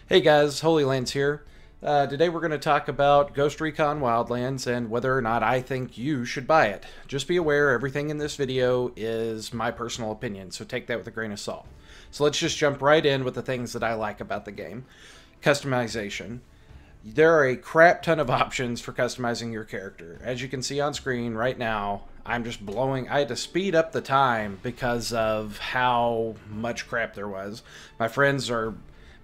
Hey guys, Holy Lands here. Today we're going to talk about Ghost Recon Wildlands and whether or not I think you should buy it. Just be aware, everything in this video is my personal opinion, so take that with a grain of salt. So let's just jump right in with the things that I like about the game. Customization. There are a crap ton of options for customizing your character. As you can see on screen right now, I'm just blowing. I had to speed up the time because of how much crap there was. My friends are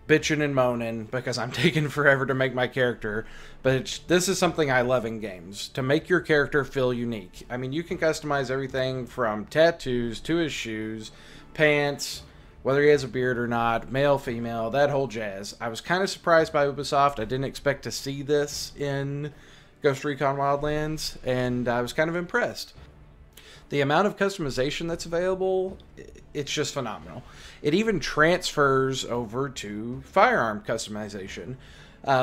bitching and moaning because I'm taking forever to make my character, but this is something I love in games, to make your character feel unique. I mean, you can customize everything from tattoos to his shoes, pants, whether he has a beard or not, male, female, that whole jazz. I was kind of surprised by Ubisoft. I didn't expect to see this in Ghost Recon Wildlands, and I was kind of impressed. The amount of customization that's available, it's just phenomenal. It even transfers over to firearm customization,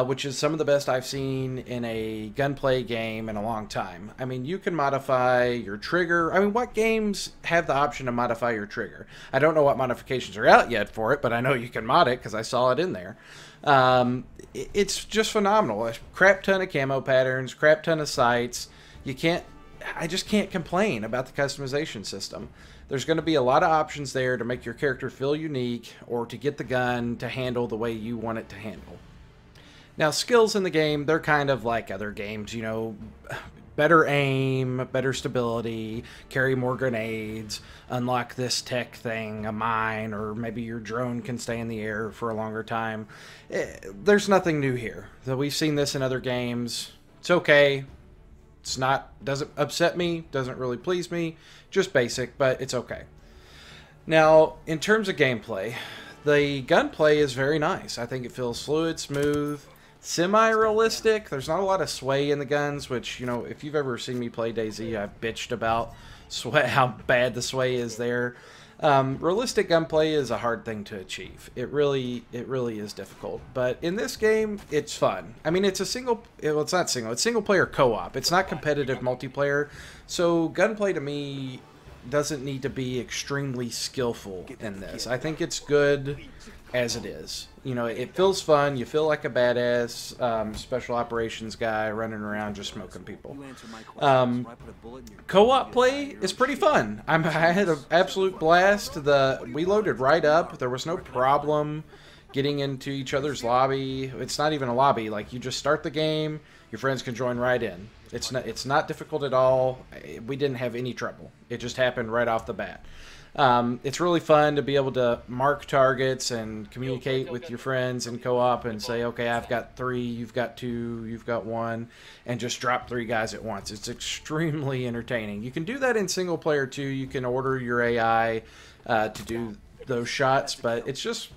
which is some of the best I've seen in a gunplay game in a long time. I mean, you can modify your trigger. I mean, what games have the option to modify your trigger? I don't know what modifications are out yet for it, but I know you can mod it because I saw it in there. It's just phenomenal. A crap ton of camo patterns, crap ton of sights. I just can't complain about the customization system. There's going to be a lot of options there to make your character feel unique or to get the gun to handle the way you want it to handle. Now, skills in the game, they're kind of like other games, you know, better aim, better stability, carry more grenades, unlock this tech thing, a mine, or maybe your drone can stay in the air for a longer time. There's nothing new here. We've seen this in other games. It's okay. Doesn't upset me, doesn't really please me, just basic, but it's okay. Now, in terms of gameplay, the gunplay is very nice. I think it feels fluid, smooth, semi-realistic. There's not a lot of sway in the guns, which, you know, if you've ever seen me play DayZ, I've bitched about how bad the sway is there. Realistic gunplay is a hard thing to achieve. It really is difficult. But in this game, it's fun. I mean, it's not single. It's single player co-op. It's not competitive multiplayer. So gunplay to me doesn't need to be extremely skillful in this. I think it's good as it is. You know, it feels fun. You feel like a badass special operations guy running around just smoking people. Co-op play is pretty fun. I had an absolute blast. We loaded right up. There was no problem getting into each other's lobby. It's not even a lobby. Like, you just start the game, your friends can join right in. It's not difficult at all. We didn't have any trouble. It just happened right off the bat. It's really fun to be able to mark targets and communicate with your friends in co-op and say, okay, I've got 3, you've got 2, you've got 1, and just drop 3 guys at once. It's extremely entertaining. You can do that in single player too. You can order your AI to do those shots, but it just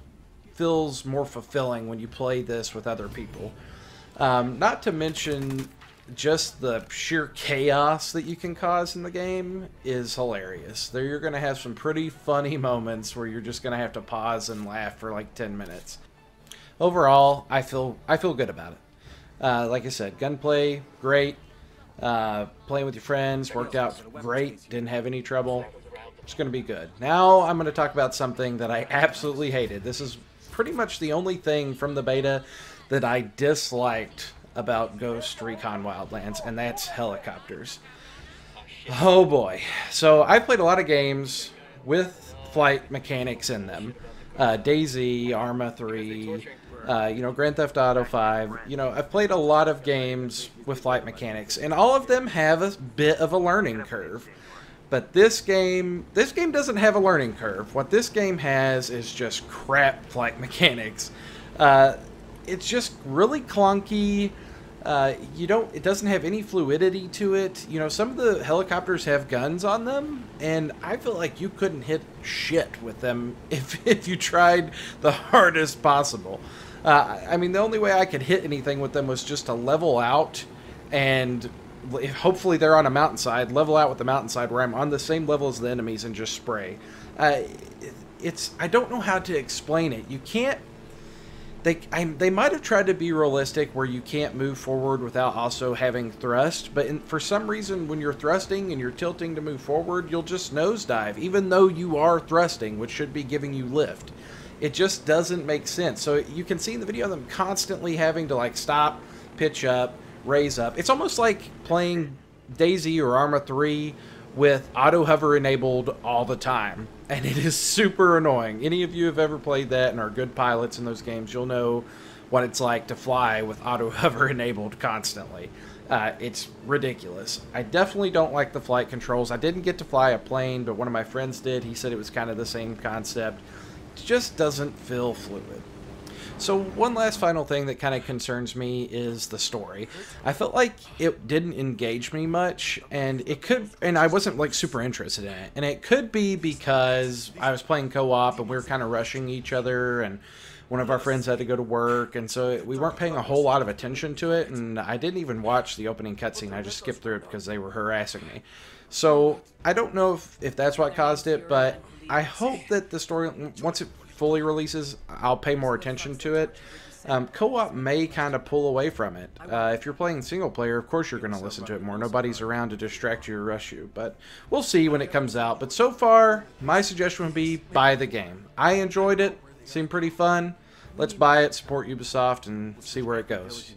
feels more fulfilling when you play this with other people. Not to mention, just the sheer chaos that you can cause in the game is hilarious. There, you're going to have some pretty funny moments where you're just going to have to pause and laugh for like 10 minutes. Overall, I feel good about it. Like I said, gunplay, great. Playing with your friends, worked out great. Didn't have any trouble. It's going to be good. Now I'm going to talk about something that I absolutely hated. This is pretty much the only thing from the beta that I disliked about Ghost Recon Wildlands, and that's helicopters. Oh boy. So I've played a lot of games with flight mechanics in them. DayZ, Arma 3, you know, Grand Theft Auto 5. You know, I've played a lot of games with flight mechanics, and all of them have a bit of a learning curve. But this game doesn't have a learning curve. What this game has is just crap flight mechanics. It's just really clunky. It doesn't have any fluidity to it. You know, some of the helicopters have guns on them, and I feel like you couldn't hit shit with them if you tried the hardest possible. I mean, the only way I could hit anything with them was just to level out, and hopefully they're on a mountainside, level out with the mountainside where I'm on the same level as the enemies and just spray. I don't know how to explain it. You can't. They might have tried to be realistic where you can't move forward without also having thrust, but for some reason when you're thrusting and you're tilting to move forward, you'll just nosedive, even though you are thrusting, which should be giving you lift. It just doesn't make sense. So you can see in the video them constantly having to like stop, pitch up, raise up. It's almost like playing DayZ or Arma 3 with auto hover enabled all the time, and it is super annoying. Any of you have ever played that and are good pilots in those games, you'll know what it's like to fly with auto hover enabled constantly. It's ridiculous. I definitely don't like the flight controls. I didn't get to fly a plane, but one of my friends did. He said it was kind of the same concept. It just doesn't feel fluid. So one last final thing that kind of concerns me is the story. I felt like it didn't engage me much, and I wasn't like super interested in it. And it could be because I was playing co-op and we were kind of rushing each other, and one of our friends had to go to work, and so we weren't paying a whole lot of attention to it, and I didn't even watch the opening cutscene. I just skipped through it because they were harassing me. So I don't know if that's what caused it, but I hope that the story, once it fully releases, I'll pay more attention to it. Co-op may kind of pull away from it. If you're playing single player, of course you're going to listen to it more. Nobody's around to distract you or rush you, but we'll see when it comes out. But so far, my suggestion would be buy the game. I enjoyed it. Seemed pretty fun. Let's buy it, support Ubisoft, and see where it goes.